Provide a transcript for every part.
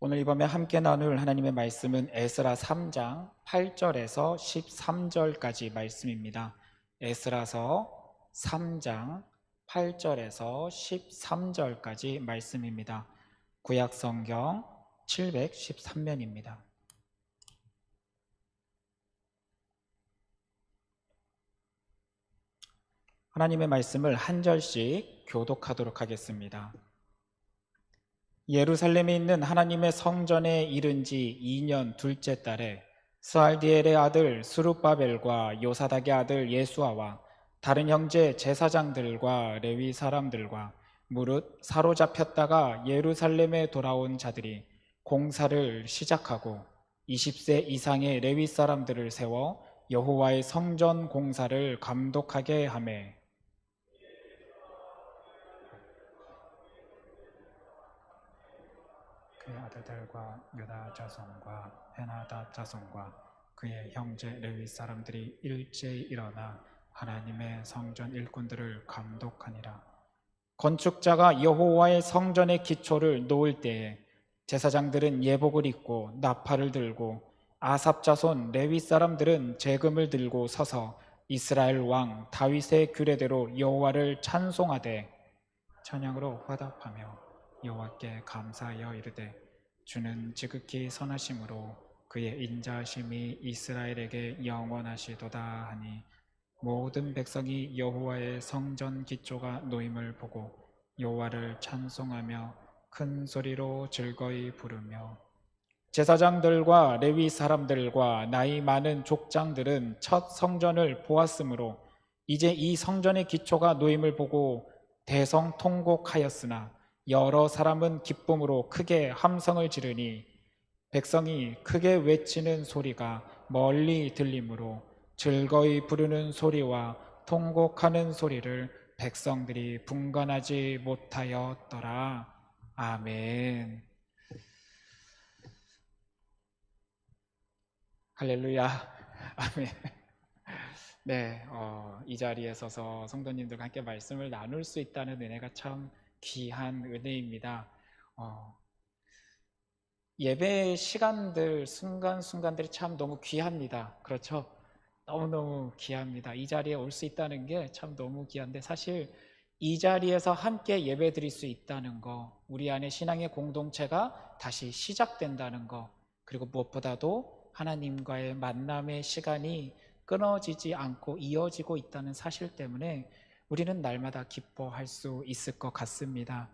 오늘 이번에 함께 나눌 하나님의 말씀은 에스라 3장 8절에서 13절까지 말씀입니다. 에스라서 3장 8절에서 13절까지 말씀입니다. 구약성경 713면입니다. 하나님의 말씀을 한 절씩 교독하도록 하겠습니다. 예루살렘에 있는 하나님의 성전에 이른 지 2년 둘째 달에 스알디엘의 아들 스룹바벨과 요사닥의 아들 예수아와 다른 형제 제사장들과 레위 사람들과 무릇 사로잡혔다가 예루살렘에 돌아온 자들이 공사를 시작하고 20세 이상의 레위 사람들을 세워 여호와의 성전 공사를 감독하게 하매 그의 아들들과 유다 자손과 헤나다 자손과 그의 형제 레위 사람들이 일제히 일어나 하나님의 성전 일꾼들을 감독하니라. 건축자가 여호와의 성전의 기초를 놓을 때에 제사장들은 예복을 입고 나팔을 들고 아삽 자손 레위 사람들은 제금을 들고 서서 이스라엘 왕 다윗의 규례대로 여호와를 찬송하되 찬양으로 화답하며 여호와께 감사하여 이르되 주는 지극히 선하심으로 그의 인자하심이 이스라엘에게 영원하시도다 하니 모든 백성이 여호와의 성전 기초가 놓임을 보고 여호와를 찬송하며 큰 소리로 즐거이 부르며 제사장들과 레위 사람들과 나이 많은 족장들은 첫 성전을 보았으므로 이제 이 성전의 기초가 놓임을 보고 대성통곡하였으나 여러 사람은 기쁨으로 크게 함성을 지르니 백성이 크게 외치는 소리가 멀리 들리므로 즐거이 부르는 소리와 통곡하는 소리를 백성들이 분간하지 못하였더라. 아멘. 할렐루야. 아멘. 네, 이 자리에 서서 성도님들과 함께 말씀을 나눌 수 있다는 은혜가 참 귀한 은혜입니다. 예배 시간들, 순간순간들이 참 너무 귀합니다. 그렇죠? 너무너무 귀합니다. 이 자리에 올 수 있다는 게 참 너무 귀한데 사실 이 자리에서 함께 예배 드릴 수 있다는 거, 우리 안에 신앙의 공동체가 다시 시작된다는 거, 그리고 무엇보다도 하나님과의 만남의 시간이 끊어지지 않고 이어지고 있다는 사실 때문에 우리는 날마다 기뻐할 수 있을 것 같습니다.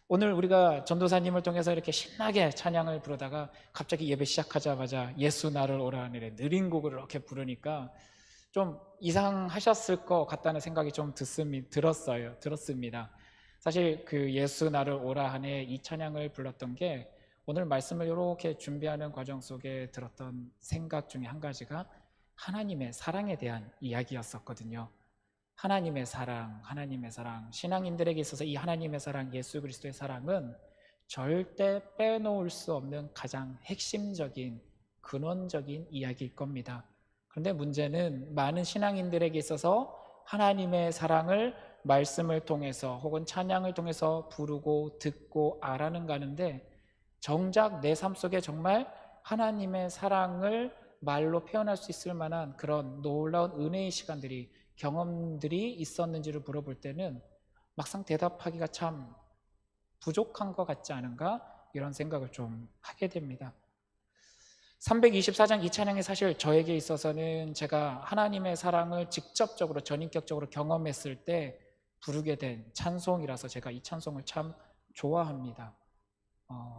오늘 우리가 전도사님을 통해서 이렇게 신나게 찬양을 부르다가 갑자기 예배 시작하자마자 예수 나를 오라 하늘에 느린 곡을 이렇게 부르니까 좀 이상하셨을 것 같다는 생각이 좀 들었습니다. 사실 그 예수 나를 오라 하네 이 찬양을 불렀던 게 오늘 말씀을 이렇게 준비하는 과정 속에 들었던 생각 중에 한 가지가 하나님의 사랑에 대한 이야기였었거든요. 하나님의 사랑, 하나님의 사랑. 신앙인들에게 있어서 이 하나님의 사랑, 예수 그리스도의 사랑은 절대 빼놓을 수 없는 가장 핵심적인, 근원적인 이야기일 겁니다. 그런데 문제는 많은 신앙인들에게 있어서 하나님의 사랑을 말씀을 통해서 혹은 찬양을 통해서 부르고 듣고 알아는 가는데 정작 내 삶 속에 정말 하나님의 사랑을 말로 표현할 수 있을 만한 그런 놀라운 은혜의 시간들이 경험들이 있었는지를 물어볼 때는 막상 대답하기가 참 부족한 것 같지 않은가? 이런 생각을 좀 하게 됩니다. 324장 이 찬양이 사실 저에게 있어서는 제가 하나님의 사랑을 직접적으로 전인격적으로 경험했을 때 부르게 된 찬송이라서 제가 이 찬송을 참 좋아합니다.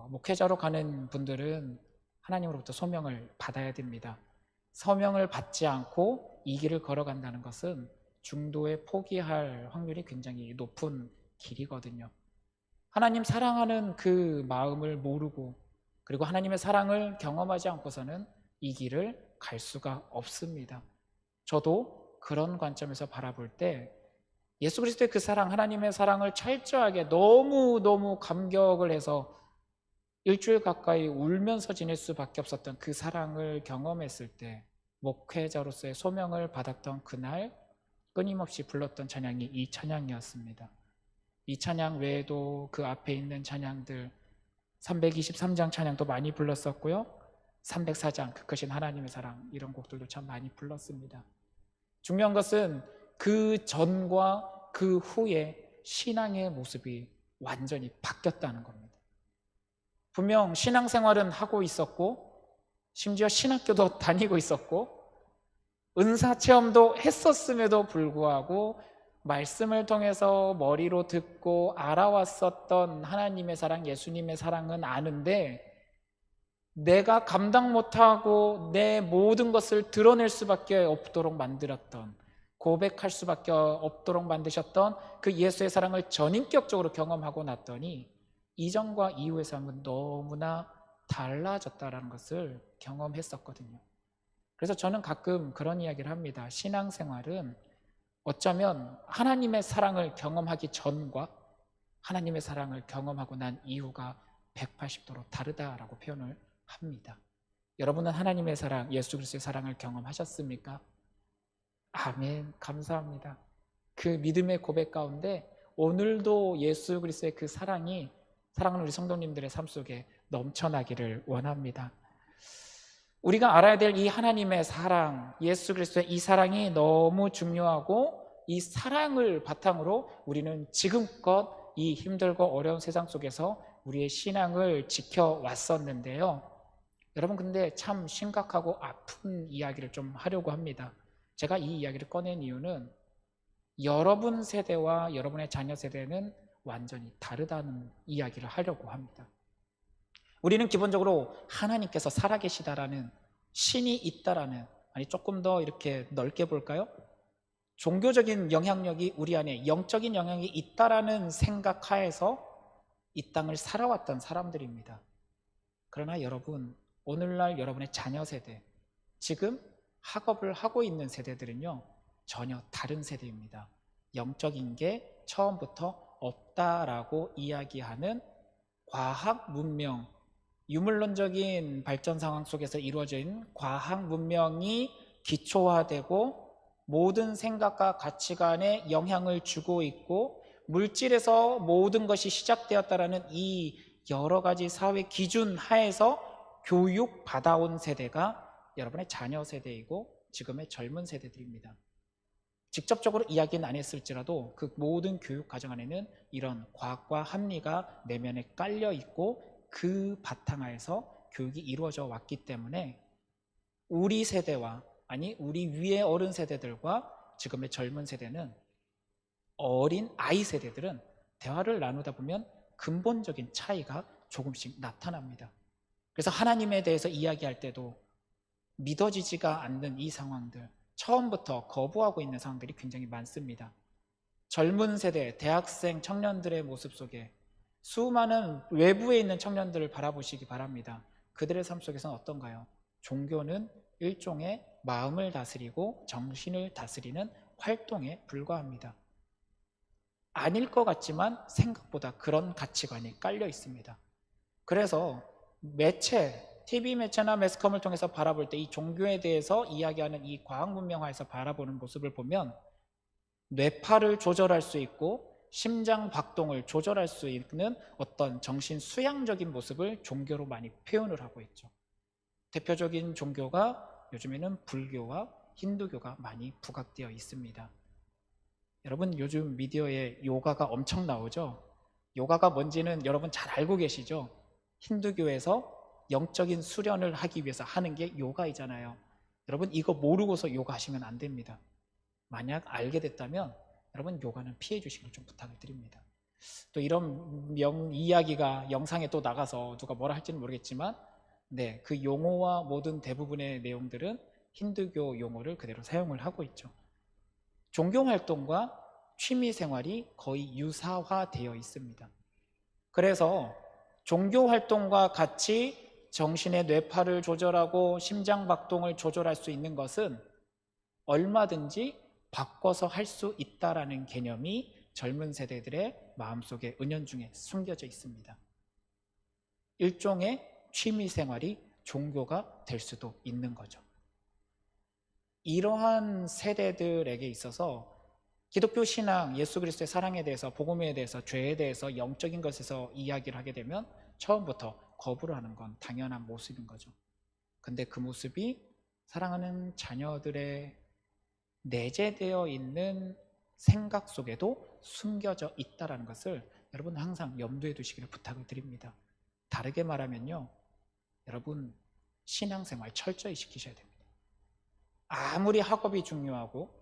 목회자로 가는 분들은 하나님으로부터 소명을 받아야 됩니다. 소명을 받지 않고 이 길을 걸어간다는 것은 중도에 포기할 확률이 굉장히 높은 길이거든요. 하나님 사랑하는 그 마음을 모르고 그리고 하나님의 사랑을 경험하지 않고서는 이 길을 갈 수가 없습니다. 저도 그런 관점에서 바라볼 때 예수 그리스도의 그 사랑, 하나님의 사랑을 철저하게 너무너무 감격을 해서 일주일 가까이 울면서 지낼 수밖에 없었던 그 사랑을 경험했을 때 목회자로서의 소명을 받았던 그날 끊임없이 불렀던 찬양이 이 찬양이었습니다. 이 찬양 외에도 그 앞에 있는 찬양들 323장 찬양도 많이 불렀었고요. 304장 그 크신 하나님의 사랑 이런 곡들도 참 많이 불렀습니다. 중요한 것은 그 전과 그 후에 신앙의 모습이 완전히 바뀌었다는 겁니다. 분명 신앙생활은 하고 있었고 심지어 신학교도 다니고 있었고 은사체험도 했었음에도 불구하고 말씀을 통해서 머리로 듣고 알아왔었던 하나님의 사랑, 예수님의 사랑은 아는데 내가 감당 못하고 내 모든 것을 드러낼 수밖에 없도록 만들었던, 고백할 수밖에 없도록 만드셨던 그 예수의 사랑을 전인격적으로 경험하고 났더니 이전과 이후의 삶은 너무나 달라졌다는 것을 경험했었거든요. 그래서 저는 가끔 그런 이야기를 합니다. 신앙생활은 어쩌면 하나님의 사랑을 경험하기 전과 하나님의 사랑을 경험하고 난 이후가 180도로 다르다라고 표현을 합니다. 여러분은 하나님의 사랑, 예수 그리스도의 사랑을 경험하셨습니까? 아멘, 감사합니다. 그 믿음의 고백 가운데 오늘도 예수 그리스도의 그 사랑이 사랑하는 우리 성도님들의 삶 속에 넘쳐나기를 원합니다. 우리가 알아야 될 이 하나님의 사랑, 예수 그리스도의 이 사랑이 너무 중요하고 이 사랑을 바탕으로 우리는 지금껏 이 힘들고 어려운 세상 속에서 우리의 신앙을 지켜왔었는데요. 여러분 근데 참 심각하고 아픈 이야기를 좀 하려고 합니다. 제가 이 이야기를 꺼낸 이유는 여러분 세대와 여러분의 자녀 세대는 완전히 다르다는 이야기를 하려고 합니다. 우리는 기본적으로 하나님께서 살아계시다라는, 신이 있다라는, 아니 조금 더 이렇게 넓게 볼까요? 종교적인 영향력이 우리 안에 영적인 영향이 있다라는 생각하에서 이 땅을 살아왔던 사람들입니다. 그러나 여러분, 오늘날 여러분의 자녀 세대, 지금 학업을 하고 있는 세대들은요 전혀 다른 세대입니다. 영적인 게 처음부터 없다라고 이야기하는 과학 문명, 유물론적인 발전 상황 속에서 이루어진 과학 문명이 기초화되고 모든 생각과 가치관에 영향을 주고 있고 물질에서 모든 것이 시작되었다라는 이 여러 가지 사회 기준 하에서 교육받아온 세대가 여러분의 자녀 세대이고 지금의 젊은 세대들입니다. 직접적으로 이야기는 안 했을지라도 그 모든 교육 과정 안에는 이런 과학과 합리가 내면에 깔려 있고 그 바탕하에서 교육이 이루어져 왔기 때문에 우리 세대와, 아니 우리 위의 어른 세대들과 지금의 젊은 세대는, 어린 아이 세대들은 대화를 나누다 보면 근본적인 차이가 조금씩 나타납니다. 그래서 하나님에 대해서 이야기할 때도 믿어지지가 않는 이 상황들, 처음부터 거부하고 있는 상황들이 굉장히 많습니다. 젊은 세대, 대학생, 청년들의 모습 속에 수많은 외부에 있는 청년들을 바라보시기 바랍니다. 그들의 삶 속에서는 어떤가요? 종교는 일종의 마음을 다스리고 정신을 다스리는 활동에 불과합니다. 아닐 것 같지만 생각보다 그런 가치관이 깔려 있습니다. 그래서 매체, TV 매체나 매스컴을 통해서 바라볼 때 이 종교에 대해서 이야기하는 이 과학 문명화에서 바라보는 모습을 보면 뇌파를 조절할 수 있고 심장 박동을 조절할 수 있는 어떤 정신 수양적인 모습을 종교로 많이 표현을 하고 있죠. 대표적인 종교가 요즘에는 불교와 힌두교가 많이 부각되어 있습니다. 여러분 요즘 미디어에 요가가 엄청 나오죠? 요가가 뭔지는 여러분 잘 알고 계시죠? 힌두교에서 영적인 수련을 하기 위해서 하는 게 요가이잖아요. 여러분 이거 모르고서 요가 하시면 안 됩니다. 만약 알게 됐다면 여러분 요가는 피해 주시기를 좀 부탁을 드립니다. 또 이런 이야기가 영상에 또 나가서 누가 뭐라 할지는 모르겠지만 네, 그 용어와 모든 대부분의 내용들은 힌두교 용어를 그대로 사용을 하고 있죠. 종교활동과 취미생활이 거의 유사화되어 있습니다. 그래서 종교활동과 같이 정신의 뇌파를 조절하고 심장박동을 조절할 수 있는 것은 얼마든지 바꿔서 할 수 있다라는 개념이 젊은 세대들의 마음속에 은연중에 숨겨져 있습니다. 일종의 취미생활이 종교가 될 수도 있는 거죠. 이러한 세대들에게 있어서 기독교 신앙, 예수 그리스도의 사랑에 대해서, 복음에 대해서, 죄에 대해서, 영적인 것에서 이야기를 하게 되면 처음부터 거부를 하는 건 당연한 모습인 거죠. 근데 그 모습이 사랑하는 자녀들의 내재되어 있는 생각 속에도 숨겨져 있다는 것을 여러분 항상 염두에 두시기를 부탁을 드립니다. 다르게 말하면요, 여러분 신앙생활 철저히 지키셔야 됩니다. 아무리 학업이 중요하고,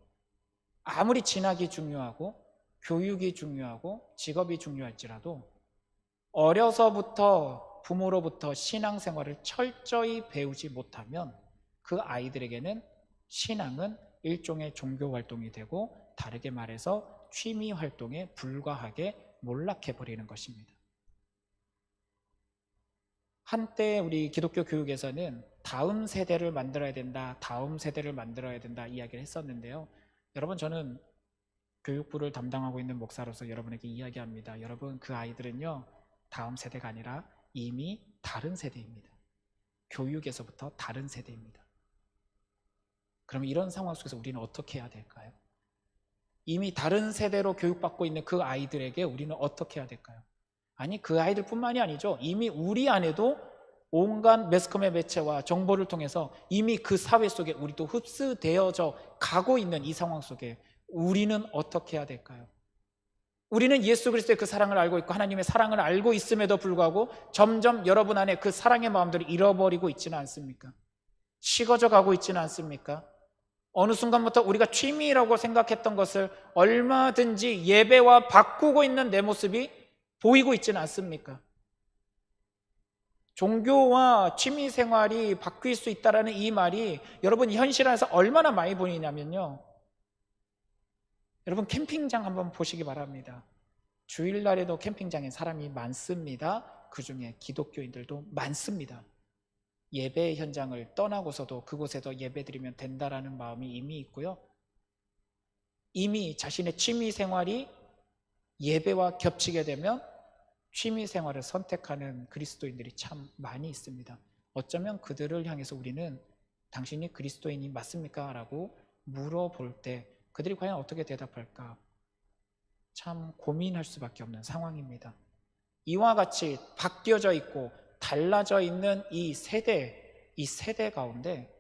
아무리 진학이 중요하고, 교육이 중요하고, 직업이 중요할지라도 어려서부터 부모로부터 신앙생활을 철저히 배우지 못하면 그 아이들에게는 신앙은 일종의 종교 활동이 되고, 다르게 말해서 취미 활동에 불과하게 몰락해버리는 것입니다. 한때 우리 기독교 교육에서는 다음 세대를 만들어야 된다, 다음 세대를 만들어야 된다 이야기를 했었는데요. 여러분, 저는 교육부를 담당하고 있는 목사로서 여러분에게 이야기합니다. 여러분, 그 아이들은요, 다음 세대가 아니라 이미 다른 세대입니다. 교육에서부터 다른 세대입니다. 그럼 이런 상황 속에서 우리는 어떻게 해야 될까요? 이미 다른 세대로 교육받고 있는 그 아이들에게 우리는 어떻게 해야 될까요? 아니, 그 아이들뿐만이 아니죠. 이미 우리 안에도 온갖 매스컴의 매체와 정보를 통해서 이미 그 사회 속에 우리도 흡수되어져 가고 있는 이 상황 속에 우리는 어떻게 해야 될까요? 우리는 예수 그리스도의 그 사랑을 알고 있고 하나님의 사랑을 알고 있음에도 불구하고 점점 여러분 안에 그 사랑의 마음들을 잃어버리고 있지는 않습니까? 식어져 가고 있지는 않습니까? 어느 순간부터 우리가 취미라고 생각했던 것을 얼마든지 예배와 바꾸고 있는 내 모습이 보이고 있지는 않습니까? 종교와 취미 생활이 바뀔 수 있다는 이 말이 여러분 현실 안에서 얼마나 많이 보이냐면요, 여러분 캠핑장 한번 보시기 바랍니다. 주일날에도 캠핑장에 사람이 많습니다. 그 중에 기독교인들도 많습니다. 예배 현장을 떠나고서도 그곳에도 예배드리면 된다라는 마음이 이미 있고요, 이미 자신의 취미 생활이 예배와 겹치게 되면 취미 생활을 선택하는 그리스도인들이 참 많이 있습니다. 어쩌면 그들을 향해서 우리는 당신이 그리스도인이 맞습니까? 라고 물어볼 때 그들이 과연 어떻게 대답할까? 참 고민할 수밖에 없는 상황입니다. 이와 같이 바뀌어져 있고 달라져 있는 이 세대 가운데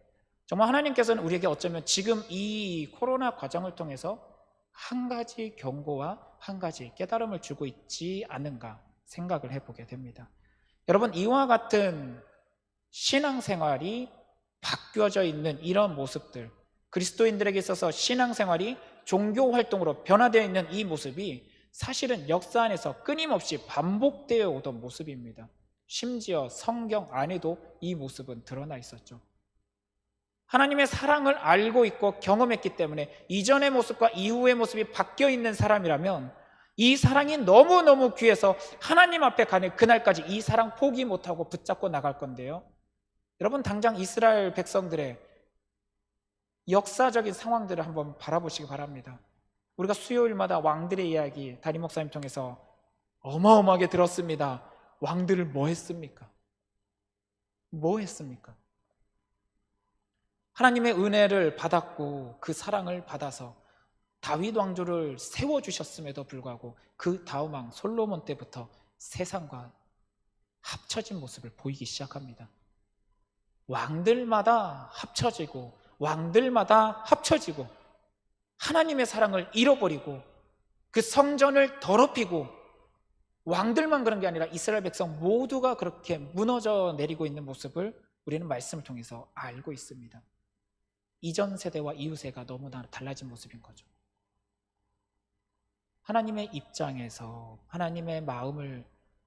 정말 하나님께서는 우리에게 어쩌면 지금 이 코로나 과정을 통해서 한 가지 경고와 한 가지 깨달음을 주고 있지 않은가 생각을 해보게 됩니다. 여러분, 이와 같은 신앙생활이 바뀌어져 있는 이런 모습들, 그리스도인들에게 있어서 신앙생활이 종교활동으로 변화되어 있는 이 모습이 사실은 역사 안에서 끊임없이 반복되어 오던 모습입니다. 심지어 성경 안에도 이 모습은 드러나 있었죠. 하나님의 사랑을 알고 있고 경험했기 때문에 이전의 모습과 이후의 모습이 바뀌어 있는 사람이라면 이 사랑이 너무너무 귀해서 하나님 앞에 가는 그날까지 이 사랑 포기 못하고 붙잡고 나갈 건데요, 여러분 당장 이스라엘 백성들의 역사적인 상황들을 한번 바라보시기 바랍니다. 우리가 수요일마다 왕들의 이야기 담임 목사님 통해서 어마어마하게 들었습니다. 왕들을 뭐 했습니까? 뭐 했습니까? 하나님의 은혜를 받았고 그 사랑을 받아서 다윗 왕조를 세워주셨음에도 불구하고 그 다음 왕 솔로몬 때부터 세상과 합쳐진 모습을 보이기 시작합니다. 왕들마다 합쳐지고 왕들마다 합쳐지고 하나님의 사랑을 잃어버리고 그 성전을 더럽히고 왕들만 그런 게 아니라 이스라엘 백성 모두가 그렇게 무너져 내리고 있는 모습을 우리는 말씀을 통해서 알고 있습니다. 이전 세대와 이후 세대가 너무나 달라진 모습인 거죠. 하나님의 입장에서 하나님의 마음을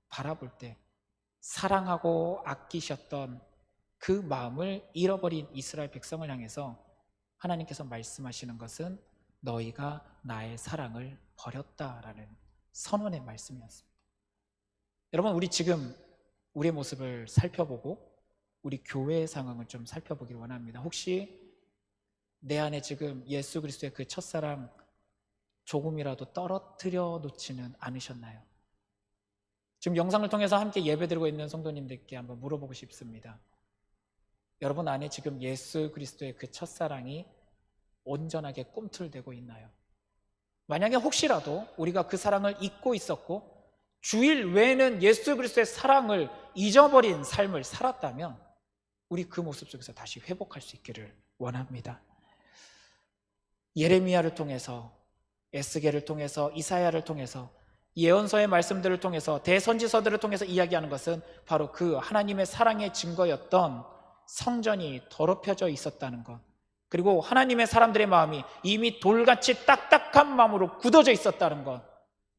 바라볼 때 사랑하고 아끼셨던 그 마음을 잃어버린 이스라엘 백성을 향해서 하나님께서 말씀하시는 것은 너희가 나의 사랑을 버렸다라는 선언의 말씀이었습니다. 여러분, 우리 지금 우리의 모습을 살펴보고 우리 교회의 상황을 좀 살펴보길 원합니다. 혹시 내 안에 지금 예수 그리스도의 그 첫사랑 조금이라도 떨어뜨려 놓지는 않으셨나요? 지금 영상을 통해서 함께 예배드리고 있는 성도님들께 한번 물어보고 싶습니다. 여러분 안에 지금 예수 그리스도의 그 첫사랑이 온전하게 꿈틀대고 있나요? 만약에 혹시라도 우리가 그 사랑을 잊고 있었고 주일 외에는 예수 그리스도의 사랑을 잊어버린 삶을 살았다면 우리 그 모습 속에서 다시 회복할 수 있기를 원합니다. 예레미야를 통해서, 에스겔을 통해서, 이사야를 통해서, 예언서의 말씀들을 통해서, 대선지서들을 통해서 이야기하는 것은 바로 그 하나님의 사랑의 증거였던 성전이 더럽혀져 있었다는 것, 그리고 하나님의 사람들의 마음이 이미 돌같이 딱딱한 마음으로 굳어져 있었다는 것,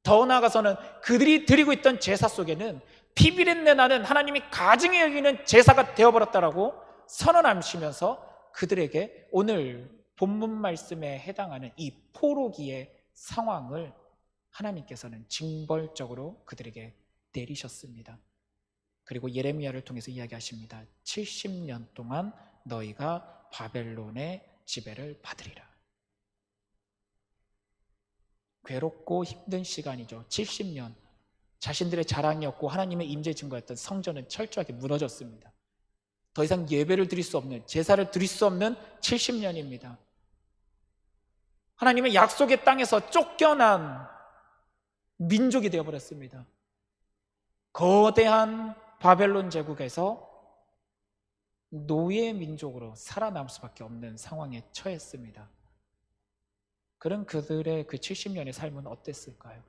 더 나아가서는 그들이 드리고 있던 제사 속에는 피비린내 나는 하나님이 가증히 여기는 제사가 되어버렸다라고 선언하시면서 그들에게 오늘 본문 말씀에 해당하는 이 포로기의 상황을 하나님께서는 징벌적으로 그들에게 내리셨습니다. 그리고 예레미야를 통해서 이야기하십니다. 70년 동안 너희가 바벨론의 지배를 받으리라. 괴롭고 힘든 시간이죠. 70년. 자신들의 자랑이었고 하나님의 임재 증거였던 성전은 철저하게 무너졌습니다. 더 이상 예배를 드릴 수 없는, 제사를 드릴 수 없는 70년입니다. 하나님의 약속의 땅에서 쫓겨난 민족이 되어버렸습니다. 거대한 바벨론 제국에서 노예 민족으로 살아남을 수밖에 없는 상황에 처했습니다. 그런 그들의 그 70년의 삶은 어땠을까요?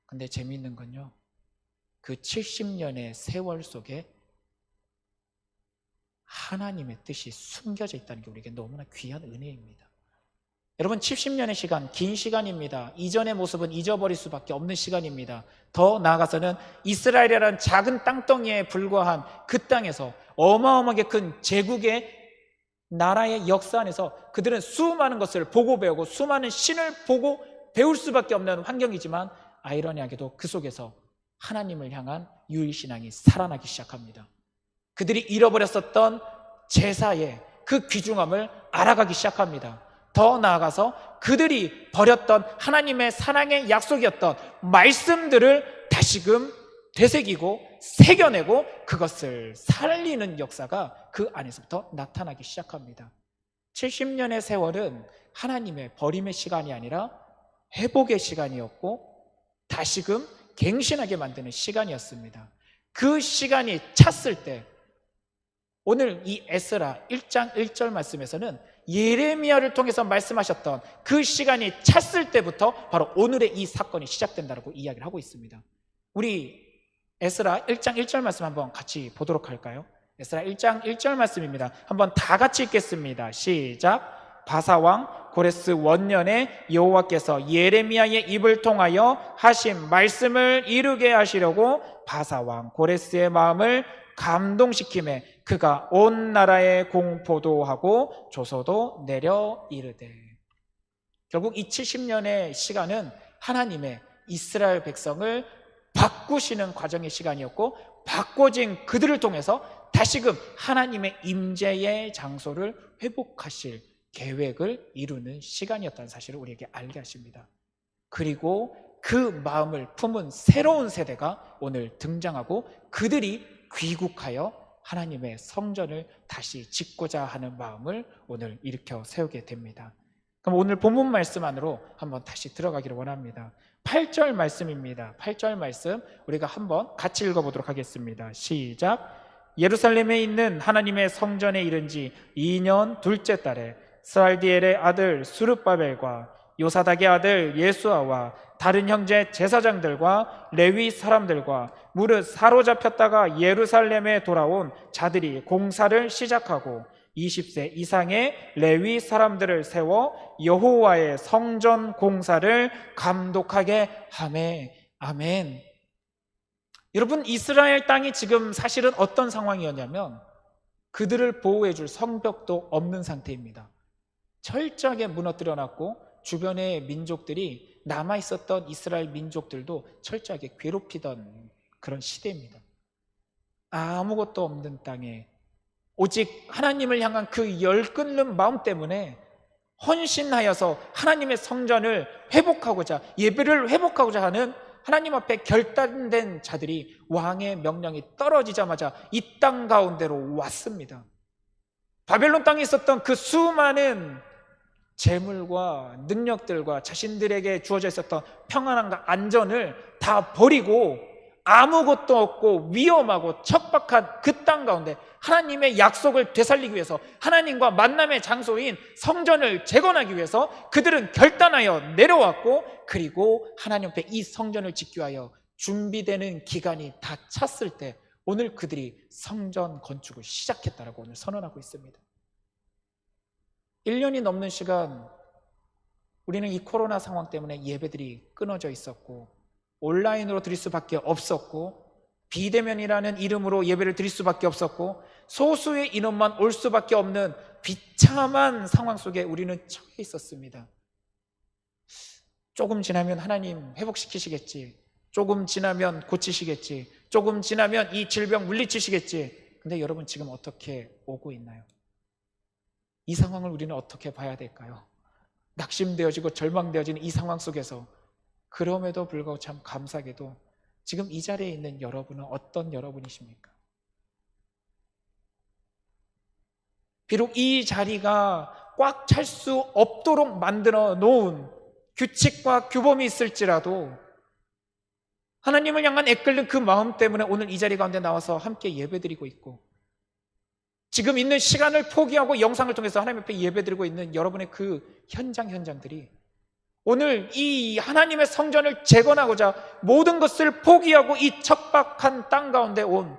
근데 재미있는 건요, 그 70년의 세월 속에 하나님의 뜻이 숨겨져 있다는 게 우리에게 너무나 귀한 은혜입니다. 여러분, 70년의 시간, 긴 시간입니다. 이전의 모습은 잊어버릴 수밖에 없는 시간입니다. 더 나아가서는 이스라엘이라는 작은 땅덩이에 불과한 그 땅에서 어마어마하게 큰 제국의 나라의 역사 안에서 그들은 수많은 것을 보고 배우고 수많은 신을 보고 배울 수밖에 없는 환경이지만, 아이러니하게도 그 속에서 하나님을 향한 유일신앙이 살아나기 시작합니다. 그들이 잃어버렸었던 제사의 그 귀중함을 알아가기 시작합니다. 더 나아가서 그들이 버렸던 하나님의 사랑의 약속이었던 말씀들을 다시금 되새기고 새겨내고 그것을 살리는 역사가 그 안에서부터 나타나기 시작합니다. 70년의 세월은 하나님의 버림의 시간이 아니라 회복의 시간이었고 다시금 갱신하게 만드는 시간이었습니다. 그 시간이 찼을 때 오늘 이 에스라 1장 1절 말씀에서는 예레미야를 통해서 말씀하셨던 그 시간이 찼을 때부터 바로 오늘의 이 사건이 시작된다고 이야기를 하고 있습니다. 우리 에스라 1장 1절 말씀 한번 같이 보도록 할까요? 에스라 1장 1절 말씀입니다. 한번 다 같이 읽겠습니다. 시작. 바사왕 고레스 원년에 여호와께서 예레미야의 입을 통하여 하신 말씀을 이루게 하시려고 바사왕 고레스의 마음을 감동시킴에 그가 온 나라에 공포도 하고 조서도 내려 이르되. 결국 이 70년의 시간은 하나님의 이스라엘 백성을 바꾸시는 과정의 시간이었고, 바꿔진 그들을 통해서 다시금 하나님의 임재의 장소를 회복하실 계획을 이루는 시간이었다는 사실을 우리에게 알게 하십니다. 그리고 그 마음을 품은 새로운 세대가 오늘 등장하고 그들이 귀국하여 하나님의 성전을 다시 짓고자 하는 마음을 오늘 일으켜 세우게 됩니다. 그럼 오늘 본문 말씀 안으로 한번 다시 들어가기를 원합니다. 8절 말씀입니다. 8절 말씀 우리가 한번 같이 읽어보도록 하겠습니다. 시작. 예루살렘에 있는 하나님의 성전에 이른 지 2년 둘째 달에 스알디엘의 아들 수르바벨과 요사닥의 아들 예수아와 다른 형제 제사장들과 레위 사람들과 무릇 사로잡혔다가 예루살렘에 돌아온 자들이 공사를 시작하고 20세 이상의 레위 사람들을 세워 여호와의 성전 공사를 감독하게 하매. 아멘. 여러분, 이스라엘 땅이 지금 사실은 어떤 상황이었냐면 그들을 보호해 줄 성벽도 없는 상태입니다. 철저하게 무너뜨려 놨고 주변의 민족들이 남아있었던 이스라엘 민족들도 철저하게 괴롭히던 그런 시대입니다. 아무것도 없는 땅에 오직 하나님을 향한 그 열끓는 마음 때문에 헌신하여서 하나님의 성전을 회복하고자, 예배를 회복하고자 하는 하나님 앞에 결단된 자들이 왕의 명령이 떨어지자마자 이 땅 가운데로 왔습니다. 바벨론 땅에 있었던 그 수많은 재물과 능력들과 자신들에게 주어져 있었던 평안함과 안전을 다 버리고 아무것도 없고 위험하고 척박한 그 땅 가운데 하나님의 약속을 되살리기 위해서, 하나님과 만남의 장소인 성전을 재건하기 위해서 그들은 결단하여 내려왔고, 그리고 하나님 앞에 이 성전을 짓기 위하여 준비되는 기간이 다 찼을 때 오늘 그들이 성전 건축을 시작했다라고 오늘 선언하고 있습니다. 1년이 넘는 시간 우리는 이 코로나 상황 때문에 예배들이 끊어져 있었고, 온라인으로 드릴 수밖에 없었고, 비대면이라는 이름으로 예배를 드릴 수밖에 없었고, 소수의 인원만 올 수밖에 없는 비참한 상황 속에 우리는 처해 있었습니다. 조금 지나면 하나님 회복시키시겠지, 조금 지나면 고치시겠지, 조금 지나면 이 질병 물리치시겠지. 근데 여러분, 지금 어떻게 오고 있나요? 이 상황을 우리는 어떻게 봐야 될까요? 낙심되어지고 절망되어지는 이 상황 속에서, 그럼에도 불구하고 참 감사하게도 지금 이 자리에 있는 여러분은 어떤 여러분이십니까? 비록 이 자리가 꽉 찰 수 없도록 만들어 놓은 규칙과 규범이 있을지라도 하나님을 향한 애끓는 그 마음 때문에 오늘 이 자리 가운데 나와서 함께 예배드리고 있고, 지금 있는 시간을 포기하고 영상을 통해서 하나님 앞에 예배드리고 있는 여러분의 그 현장들이 오늘 이 하나님의 성전을 재건하고자 모든 것을 포기하고 이 척박한 땅 가운데 온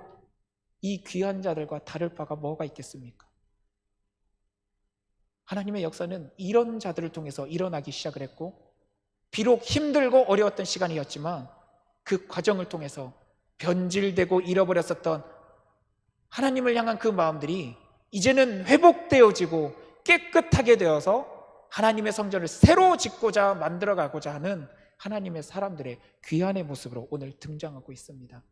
이 귀한 자들과 다를 바가 뭐가 있겠습니까? 하나님의 역사는 이런 자들을 통해서 일어나기 시작을 했고, 비록 힘들고 어려웠던 시간이었지만 그 과정을 통해서 변질되고 잃어버렸었던 하나님을 향한 그 마음들이 이제는 회복되어지고 깨끗하게 되어서 하나님의 성전을 새로 짓고자 만들어가고자 하는 하나님의 사람들의 귀한의 모습으로 오늘 등장하고 있습니다.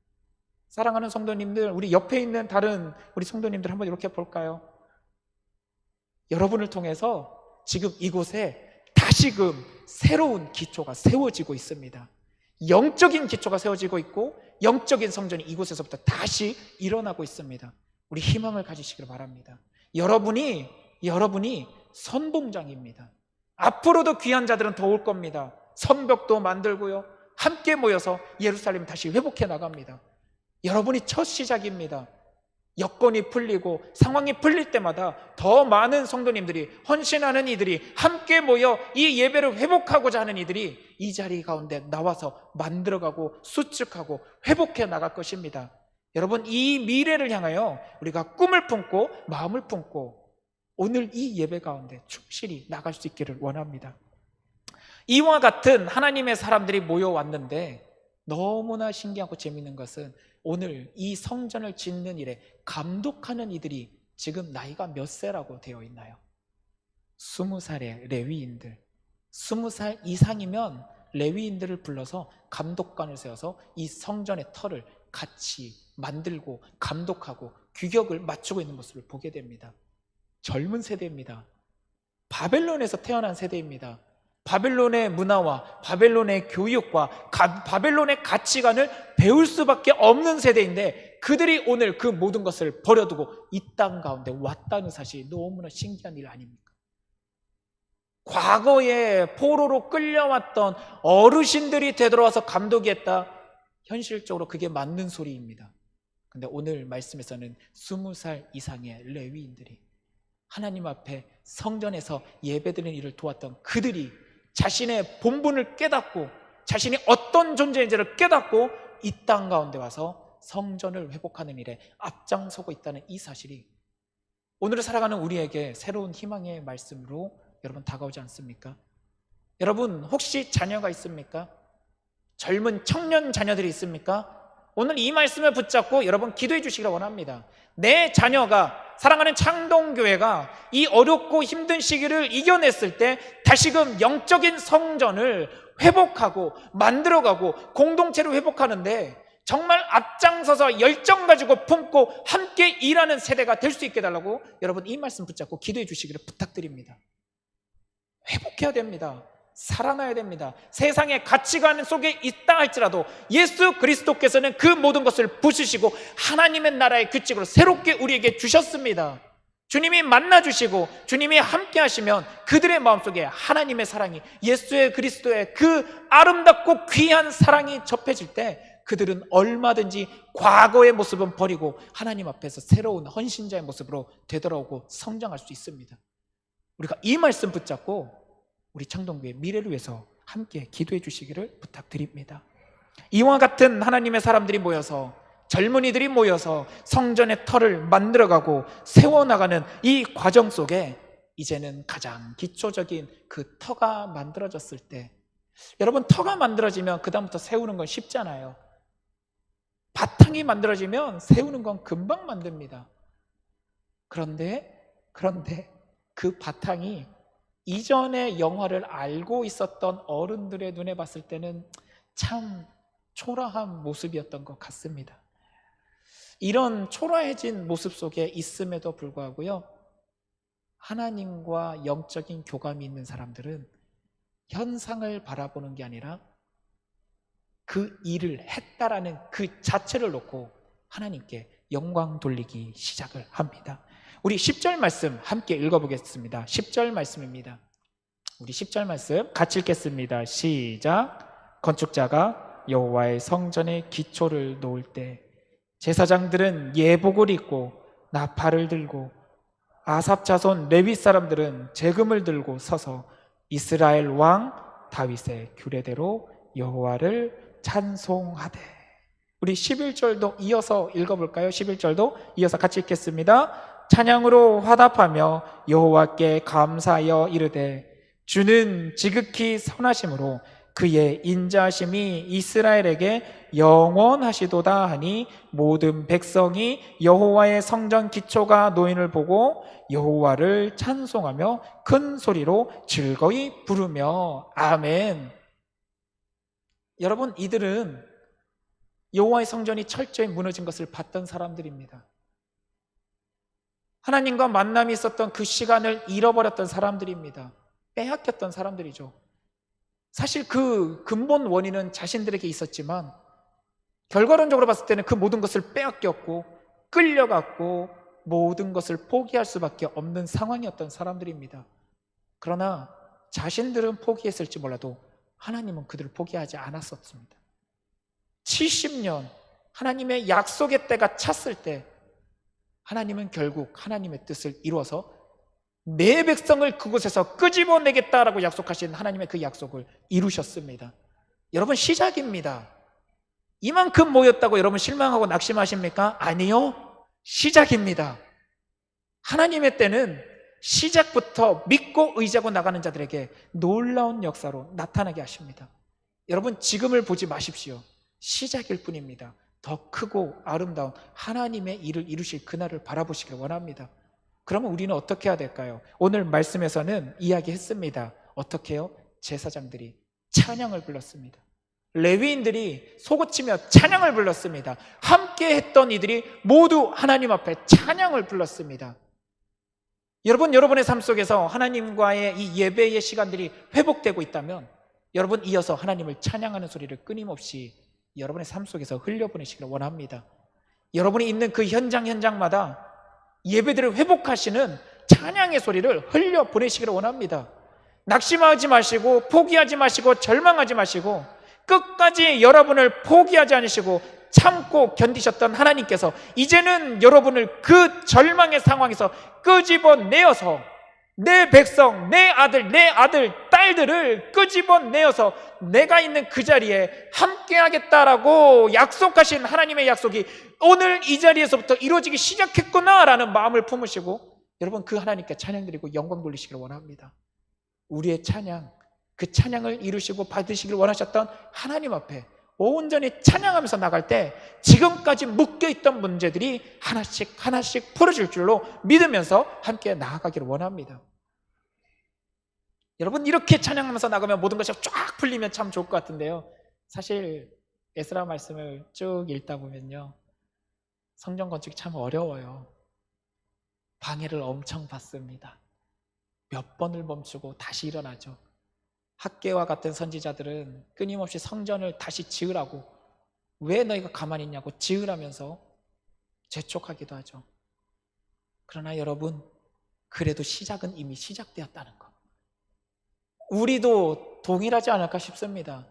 사랑하는 성도님들, 우리 옆에 있는 다른 우리 성도님들 한번 이렇게 볼까요? 여러분을 통해서 지금 이곳에 다시금 새로운 기초가 세워지고 있습니다. 영적인 기초가 세워지고 있고, 영적인 성전이 이곳에서부터 다시 일어나고 있습니다. 우리 희망을 가지시길 바랍니다. 여러분이 선봉장입니다. 앞으로도 귀한 자들은 더 올 겁니다. 성벽도 만들고요, 함께 모여서 예루살렘 다시 회복해 나갑니다. 여러분이 첫 시작입니다. 여건이 풀리고 상황이 풀릴 때마다 더 많은 성도님들이, 헌신하는 이들이, 함께 모여 이 예배를 회복하고자 하는 이들이 이 자리 가운데 나와서 만들어가고 수축하고 회복해 나갈 것입니다. 여러분, 이 미래를 향하여 우리가 꿈을 품고 마음을 품고 오늘 이 예배 가운데 충실히 나갈 수 있기를 원합니다. 이와 같은 하나님의 사람들이 모여왔는데, 너무나 신기하고 재미있는 것은 오늘 이 성전을 짓는 일에 감독하는 이들이 지금 나이가 몇 세라고 되어 있나요? 20살의 레위인들, 20살 이상이면 레위인들을 불러서 감독관을 세워서 이 성전의 터를 같이 만들고 감독하고 규격을 맞추고 있는 모습을 보게 됩니다. 젊은 세대입니다. 바벨론에서 태어난 세대입니다. 바벨론의 문화와 바벨론의 교육과 바벨론의 가치관을 배울 수밖에 없는 세대인데, 그들이 오늘 그 모든 것을 버려두고 이 땅 가운데 왔다는 사실이 너무나 신기한 일 아닙니까? 과거에 포로로 끌려왔던 어르신들이 되돌아와서 감독이 했다. 현실적으로 그게 맞는 소리입니다. 근데 오늘 말씀에서는 20살 이상의 레위인들이 하나님 앞에 성전에서 예배드리는 일을 도왔던 그들이 자신의 본분을 깨닫고 자신이 어떤 존재인지를 깨닫고 이 땅 가운데 와서 성전을 회복하는 일에 앞장서고 있다는 이 사실이 오늘을 살아가는 우리에게 새로운 희망의 말씀으로 여러분 다가오지 않습니까? 여러분, 혹시 자녀가 있습니까? 젊은 청년 자녀들이 있습니까? 오늘 이 말씀을 붙잡고 여러분 기도해 주시기를 원합니다. 내 자녀가, 사랑하는 창동교회가 이 어렵고 힘든 시기를 이겨냈을 때 다시금 영적인 성전을 회복하고 만들어가고 공동체를 회복하는데 정말 앞장서서 열정 가지고 품고 함께 일하는 세대가 될 수 있게 해달라고 여러분 이 말씀 붙잡고 기도해 주시기를 부탁드립니다. 회복해야 됩니다. 살아나야 됩니다. 세상의 가치관 속에 있다 할지라도 예수 그리스도께서는 그 모든 것을 부수시고 하나님의 나라의 규칙으로 새롭게 우리에게 주셨습니다. 주님이 만나주시고 주님이 함께 하시면 그들의 마음속에 하나님의 사랑이, 예수의 그리스도의 그 아름답고 귀한 사랑이 접해질 때 그들은 얼마든지 과거의 모습은 버리고 하나님 앞에서 새로운 헌신자의 모습으로 되돌아오고 성장할 수 있습니다. 우리가 이 말씀 붙잡고 우리 창동교회 미래를 위해서 함께 기도해 주시기를 부탁드립니다. 이와 같은 하나님의 사람들이 모여서, 젊은이들이 모여서 성전의 터를 만들어가고 세워나가는 이 과정 속에 이제는 가장 기초적인 그 터가 만들어졌을 때, 여러분, 터가 만들어지면 그 다음부터 세우는 건 쉽잖아요. 바탕이 만들어지면 세우는 건 금방 만듭니다. 그런데 그 바탕이 이전의 영화를 알고 있었던 어른들의 눈에 봤을 때는 참 초라한 모습이었던 것 같습니다. 이런 초라해진 모습 속에 있음에도 불구하고요, 하나님과 영적인 교감이 있는 사람들은 현상을 바라보는 게 아니라 그 일을 했다라는 그 자체를 놓고 하나님께 영광 돌리기 시작을 합니다. 우리 10절 말씀 함께 읽어보겠습니다. 10절 말씀입니다. 우리 10절 말씀 같이 읽겠습니다. 시작. 건축자가 여호와의 성전의 기초를 놓을 때 제사장들은 예복을 입고 나팔을 들고 아삽 자손 레위 사람들은 재금을 들고 서서 이스라엘 왕 다윗의 규례대로 여호와를 찬송하되. 우리 11절도 이어서 읽어볼까요? 11절도 이어서 같이 읽겠습니다. 찬양으로 화답하며 여호와께 감사하여 이르되 주는 지극히 선하심으로 그의 인자하심이 이스라엘에게 영원하시도다 하니 모든 백성이 여호와의 성전 기초가 놓임을 보고 여호와를 찬송하며 큰 소리로 즐거이 부르며. 아멘. 여러분, 이들은 여호와의 성전이 철저히 무너진 것을 봤던 사람들입니다. 하나님과 만남이 있었던 그 시간을 잃어버렸던 사람들입니다. 빼앗겼던 사람들이죠. 사실 그 근본 원인은 자신들에게 있었지만 결과론적으로 봤을 때는 그 모든 것을 빼앗겼고 끌려갔고 모든 것을 포기할 수밖에 없는 상황이었던 사람들입니다. 그러나 자신들은 포기했을지 몰라도 하나님은 그들을 포기하지 않았었습니다. 70년 하나님의 약속의 때가 찼을 때 하나님은 결국 하나님의 뜻을 이루어서 내 백성을 그곳에서 끄집어내겠다라고 약속하신 하나님의 그 약속을 이루셨습니다. 여러분, 시작입니다. 이만큼 모였다고 여러분 실망하고 낙심하십니까? 아니요, 시작입니다. 하나님의 때는 시작부터 믿고 의지하고 나가는 자들에게 놀라운 역사로 나타나게 하십니다. 여러분, 지금을 보지 마십시오. 시작일 뿐입니다. 더 크고 아름다운 하나님의 일을 이루실 그날을 바라보시길 원합니다. 그러면 우리는 어떻게 해야 될까요? 오늘 말씀에서는 이야기했습니다. 어떻게 해요? 제사장들이 찬양을 불렀습니다. 레위인들이 소고치며 찬양을 불렀습니다. 함께 했던 이들이 모두 하나님 앞에 찬양을 불렀습니다. 여러분, 여러분의 삶 속에서 하나님과의 이 예배의 시간들이 회복되고 있다면 여러분, 이어서 하나님을 찬양하는 소리를 끊임없이 여러분의 삶 속에서 흘려보내시기를 원합니다. 여러분이 있는 그 현장마다 예배들을 회복하시는 찬양의 소리를 흘려보내시기를 원합니다. 낙심하지 마시고 포기하지 마시고 절망하지 마시고 끝까지 여러분을 포기하지 않으시고 참고 견디셨던 하나님께서 이제는 여러분을 그 절망의 상황에서 끄집어내어서 내 백성, 내 아들, 딸들을 끄집어내어서 내가 있는 그 자리에 함께하겠다라고 약속하신 하나님의 약속이 오늘 이 자리에서부터 이루어지기 시작했구나라는 마음을 품으시고 여러분, 그 하나님께 찬양드리고 영광 돌리시기를 원합니다. 우리의 찬양, 그 찬양을 이루시고 받으시기를 원하셨던 하나님 앞에 온전히 찬양하면서 나갈 때 지금까지 묶여있던 문제들이 하나씩 풀어질 줄로 믿으면서 함께 나아가기를 원합니다. 여러분, 이렇게 찬양하면서 나가면 모든 것이 쫙 풀리면 참 좋을 것 같은데요, 사실 에스라 말씀을 쭉 읽다 보면요, 성전 건축이 참 어려워요. 방해를 엄청 받습니다. 몇 번을 멈추고 다시 일어나죠. 학개와 같은 선지자들은 끊임없이 성전을 다시 지으라고, 왜 너희가 가만히 있냐고 지으라면서 재촉하기도 하죠. 그러나 여러분, 그래도 시작은 이미 시작되었다는 것. 우리도 동일하지 않을까 싶습니다.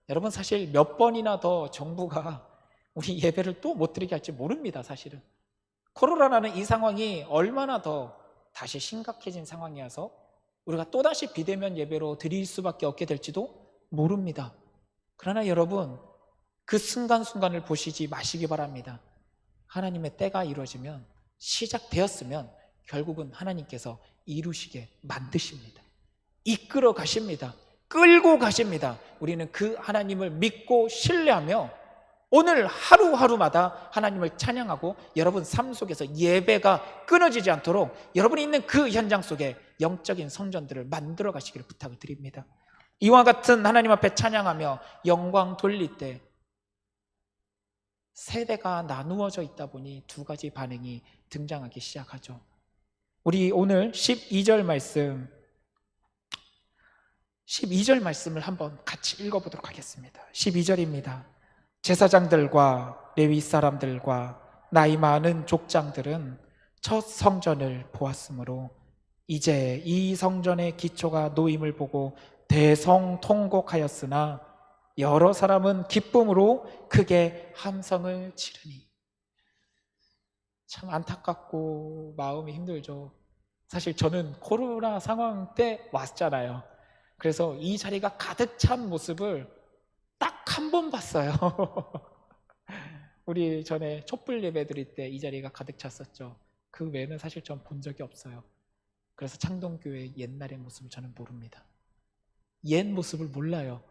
여러분, 사실 몇 번이나 더 정부가 우리 예배를 또 못 드리게 할지 모릅니다. 사실은 코로나라는 이 상황이 얼마나 더 다시 심각해진 상황이어서 우리가 또다시 비대면 예배로 드릴 수밖에 없게 될지도 모릅니다. 그러나 여러분, 그 순간순간을 보시지 마시기 바랍니다. 하나님의 때가 이루어지면, 시작되었으면 결국은 하나님께서 이루시게 만드십니다. 이끌어 가십니다. 끌고 가십니다. 우리는 그 하나님을 믿고 신뢰하며 오늘 하루하루마다 하나님을 찬양하고 여러분 삶 속에서 예배가 끊어지지 않도록 여러분이 있는 그 현장 속에 영적인 성전들을 만들어 가시기를 부탁을 드립니다. 이와 같은 하나님 앞에 찬양하며 영광 돌릴 때 세대가 나누어져 있다 보니 두 가지 반응이 등장하기 시작하죠. 우리 오늘 12절 말씀을 한번 같이 읽어보도록 하겠습니다. 12절입니다. 제사장들과 레위 사람들과 나이 많은 족장들은 첫 성전을 보았으므로 이제 이 성전의 기초가 놓임을 보고 대성통곡하였으나 여러 사람은 기쁨으로 크게 함성을 지르니. 참 안타깝고 마음이 힘들죠. 사실 저는 코로나 상황 때 왔잖아요. 그래서 이 자리가 가득 찬 모습을 딱 한 번 봤어요. 우리 전에 촛불 예배 드릴 때 이 자리가 가득 찼었죠. 그 외에는 사실 전 본 적이 없어요. 그래서 창동교회 옛날의 모습을 저는 모릅니다. 옛 모습을 몰라요.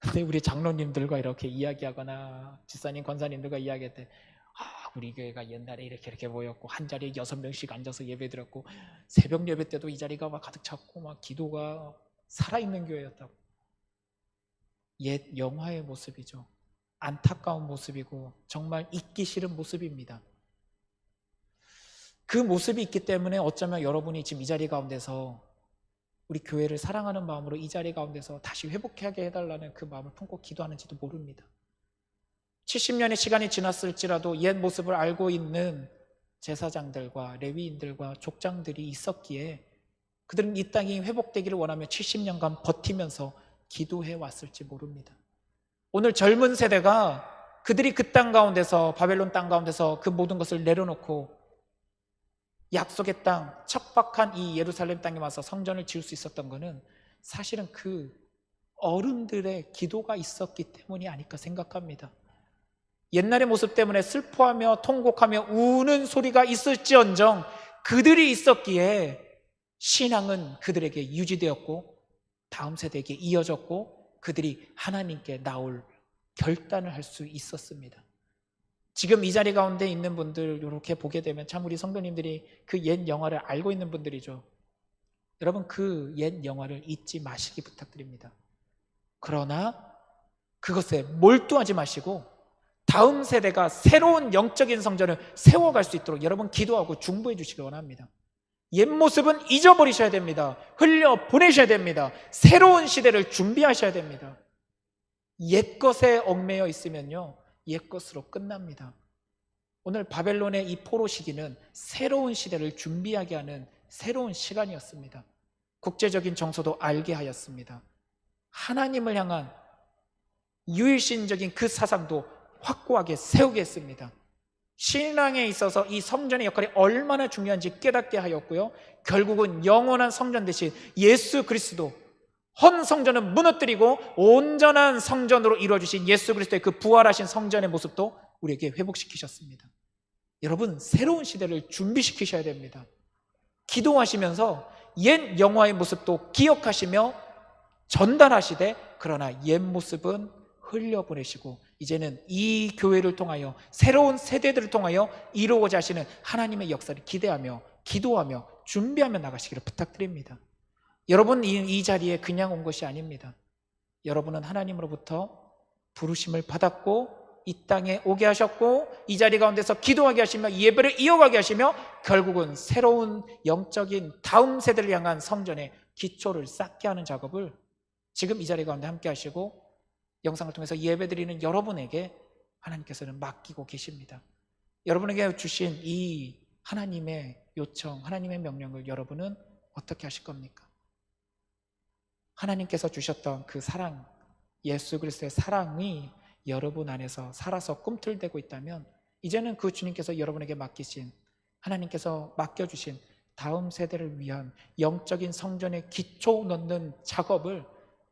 근데 우리 장로님들과 이렇게 이야기하거나 집사님, 권사님들과 이야기할 때 우리 교회가 옛날에 이렇게 모였고 한 자리에 6명씩 앉아서 예배 드렸고 새벽 예배 때도 이 자리가 막 가득 찼고 막 기도가 살아있는 교회였다고. 옛 영화의 모습이죠. 안타까운 모습이고 정말 잊기 싫은 모습입니다. 그 모습이 있기 때문에 어쩌면 여러분이 지금 이 자리 가운데서 우리 교회를 사랑하는 마음으로 이 자리 가운데서 다시 회복하게 해달라는 그 마음을 품고 기도하는지도 모릅니다. 70년의 시간이 지났을지라도 옛 모습을 알고 있는 제사장들과 레위인들과 족장들이 있었기에 그들은 이 땅이 회복되기를 원하며 70년간 버티면서 기도해 왔을지 모릅니다. 오늘 젊은 세대가 그들이 그 땅 가운데서, 바벨론 땅 가운데서 그 모든 것을 내려놓고 약속의 땅, 척박한 이 예루살렘 땅에 와서 성전을 지을 수 있었던 것은 사실은 그 어른들의 기도가 있었기 때문이 아닐까 생각합니다. 옛날의 모습 때문에 슬퍼하며 통곡하며 우는 소리가 있을지언정 그들이 있었기에 신앙은 그들에게 유지되었고 다음 세대에게 이어졌고 그들이 하나님께 나올 결단을 할 수 있었습니다. 지금 이 자리 가운데 있는 분들 이렇게 보게 되면 참 우리 성도님들이 그 옛 영화를 알고 있는 분들이죠. 여러분, 그 옛 영화를 잊지 마시기 부탁드립니다. 그러나 그것에 몰두하지 마시고 다음 세대가 새로운 영적인 성전을 세워갈 수 있도록 여러분 기도하고 중보해 주시기 원합니다. 옛 모습은 잊어버리셔야 됩니다. 흘려 보내셔야 됩니다. 새로운 시대를 준비하셔야 됩니다. 옛 것에 얽매여 있으면요, 옛 것으로 끝납니다. 오늘 바벨론의 이 포로 시기는 새로운 시대를 준비하게 하는 새로운 시간이었습니다. 국제적인 정서도 알게 하였습니다. 하나님을 향한 유일신적인 그 사상도 확고하게 세우게 했습니다. 신앙에 있어서 이 성전의 역할이 얼마나 중요한지 깨닫게 하였고요, 결국은 영원한 성전 대신 예수 그리스도, 헌 성전은 무너뜨리고 온전한 성전으로 이루어주신 예수 그리스도의 그 부활하신 성전의 모습도 우리에게 회복시키셨습니다. 여러분, 새로운 시대를 준비시키셔야 됩니다. 기도하시면서 옛 영화의 모습도 기억하시며 전달하시되, 그러나 옛 모습은 흘려보내시고 이제는 이 교회를 통하여 새로운 세대들을 통하여 이루고자 하시는 하나님의 역사를 기대하며 기도하며 준비하며 나가시기를 부탁드립니다. 여러분, 이 자리에 그냥 온 것이 아닙니다. 여러분은 하나님으로부터 부르심을 받았고 이 땅에 오게 하셨고 이 자리 가운데서 기도하게 하시며 예배를 이어가게 하시며 결국은 새로운 영적인 다음 세대를 향한 성전의 기초를 쌓게 하는 작업을 지금 이 자리 가운데 함께 하시고 영상을 통해서 예배드리는 여러분에게 하나님께서는 맡기고 계십니다. 여러분에게 주신 이 하나님의 요청, 하나님의 명령을 여러분은 어떻게 하실 겁니까? 하나님께서 주셨던 그 사랑, 예수 그리스도의 사랑이 여러분 안에서 살아서 꿈틀대고 있다면 이제는 그 주님께서 여러분에게 맡기신, 하나님께서 맡겨주신 다음 세대를 위한 영적인 성전의 기초 넣는 작업을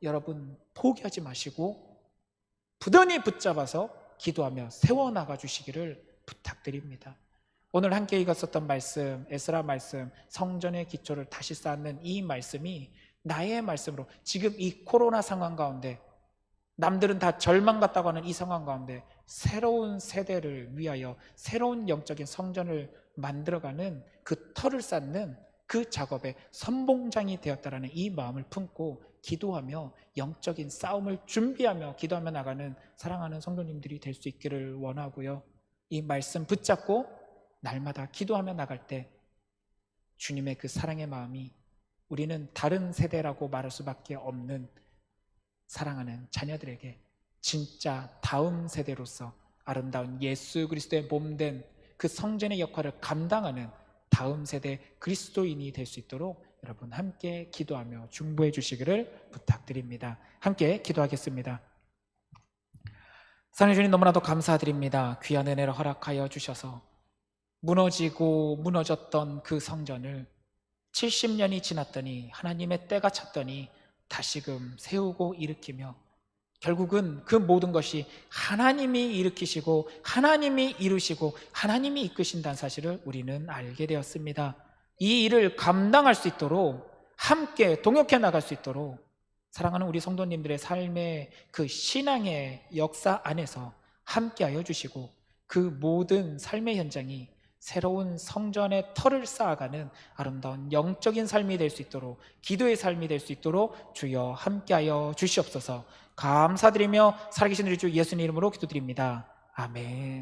여러분 포기하지 마시고 부단히 붙잡아서 기도하며 세워나가 주시기를 부탁드립니다. 오늘 함께 읽었었던 말씀, 에스라 말씀, 성전의 기초를 다시 쌓는 이 말씀이 나의 말씀으로 지금 이 코로나 상황 가운데, 남들은 다 절망 같다고 하는 이 상황 가운데 새로운 세대를 위하여 새로운 영적인 성전을 만들어가는 그 터를 쌓는 그 작업의 선봉장이 되었다라는 이 마음을 품고 기도하며 영적인 싸움을 준비하며 기도하며 나가는 사랑하는 성도님들이 될 수 있기를 원하고요. 이 말씀 붙잡고 날마다 기도하며 나갈 때 주님의 그 사랑의 마음이 우리는 다른 세대라고 말할 수밖에 없는 사랑하는 자녀들에게 진짜 다음 세대로서 아름다운 예수 그리스도의 몸된 그 성전의 역할을 감당하는 다음 세대 그리스도인이 될 수 있도록 여러분 함께 기도하며 중보해 주시기를 부탁드립니다. 함께 기도하겠습니다. 사랑해 주님, 너무나도 감사드립니다. 귀한 은혜를 허락하여 주셔서 무너지고 무너졌던 그 성전을 70년이 지났더니 하나님의 때가 찼더니 다시금 세우고 일으키며 결국은 그 모든 것이 하나님이 일으키시고 하나님이 이루시고 하나님이 이끄신다는 사실을 우리는 알게 되었습니다. 이 일을 감당할 수 있도록 함께 동역해 나갈 수 있도록 사랑하는 우리 성도님들의 삶의 그 신앙의 역사 안에서 함께하여 주시고 그 모든 삶의 현장이 새로운 성전의 터를 쌓아가는 아름다운 영적인 삶이 될 수 있도록, 기도의 삶이 될 수 있도록 주여 함께하여 주시옵소서. 감사드리며 살아계신 우리 주 예수님 이름으로 기도드립니다. 아멘.